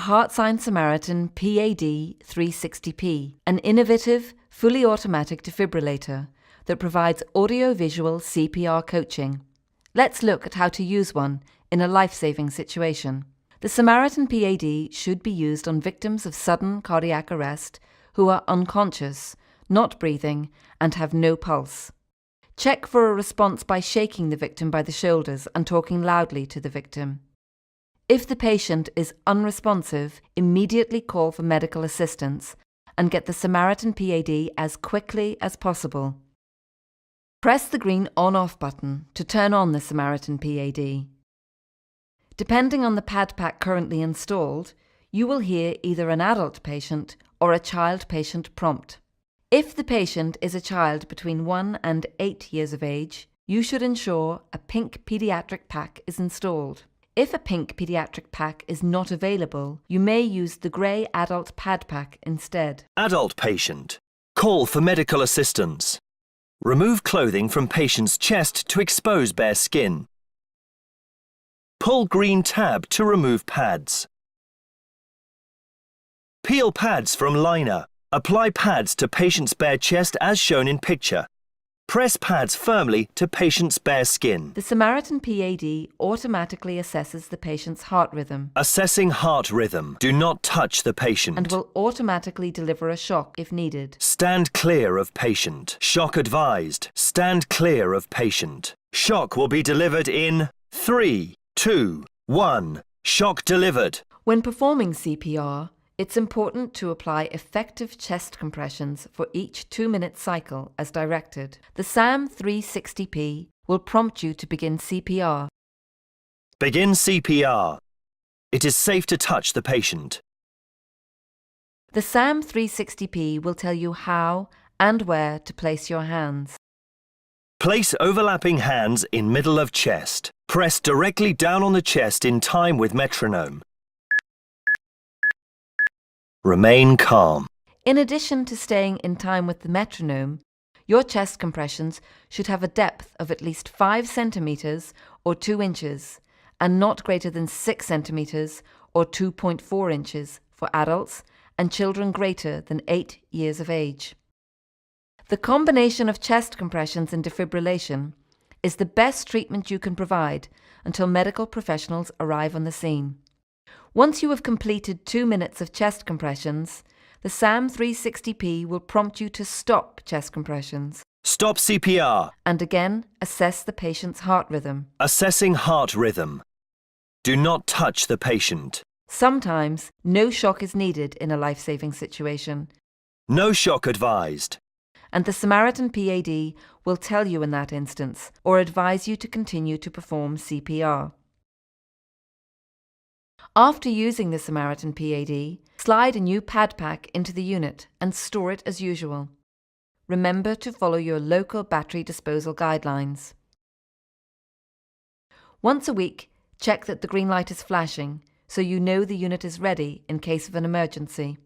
HeartSine Samaritan PAD 360p, an innovative, fully automatic defibrillator that provides audio-visual CPR coaching. Let's look at how to use one in a life-saving situation. The Samaritan PAD should be used on victims of sudden cardiac arrest who are unconscious, not breathing, and have no pulse. Check for a response by shaking the victim by the shoulders and talking loudly to the victim. If the patient is unresponsive, immediately call for medical assistance and get the Samaritan PAD as quickly as possible. Press the green on-off button to turn on the Samaritan PAD. Depending on the pad pack currently installed, you will hear either an adult patient or a child patient prompt. If the patient is a child between 1 and 8 years of age, you should ensure a pink pediatric pack is installed. If a pink pediatric pack is not available, you may use the grey adult pad pack instead. Adult patient. Call for medical assistance. Remove clothing from patient's chest to expose bare skin. Pull green tab to remove pads. Peel pads from liner. Apply pads to patient's bare chest as shown in picture. Press pads firmly to patient's bare skin. The Samaritan PAD automatically assesses the patient's heart rhythm. Assessing heart rhythm. Do not touch the patient. And will automatically deliver a shock if needed. Stand clear of patient. Shock advised. Stand clear of patient. Shock will be delivered in 3, 2, 1. Shock delivered. When performing CPR, it's important to apply effective chest compressions for each 2-minute cycle as directed. The SAM 360p will prompt you to begin CPR. Begin CPR. It is safe to touch the patient. The SAM 360p will tell you how and where to place your hands. Place overlapping hands in middle of chest. Press directly down on the chest in time with metronome. Remain calm. In addition to staying in time with the metronome, your chest compressions should have a depth of at least 5 centimeters or 2 inches and not greater than 6 centimeters or 2.4 inches for adults and children greater than 8 years of age. The combination of chest compressions and defibrillation is the best treatment you can provide until medical professionals arrive on the scene. Once you have completed 2 minutes of chest compressions, the SAM 360p will prompt you to stop chest compressions. Stop CPR. And again, assess the patient's heart rhythm. Assessing heart rhythm. Do not touch the patient. Sometimes, no shock is needed in a life-saving situation. No shock advised. And the Samaritan PAD will tell you in that instance or advise you to continue to perform CPR. After using the Samaritan PAD, slide a new pad pack into the unit and store it as usual. Remember to follow your local battery disposal guidelines. Once a week, check that the green light is flashing so you know the unit is ready in case of an emergency.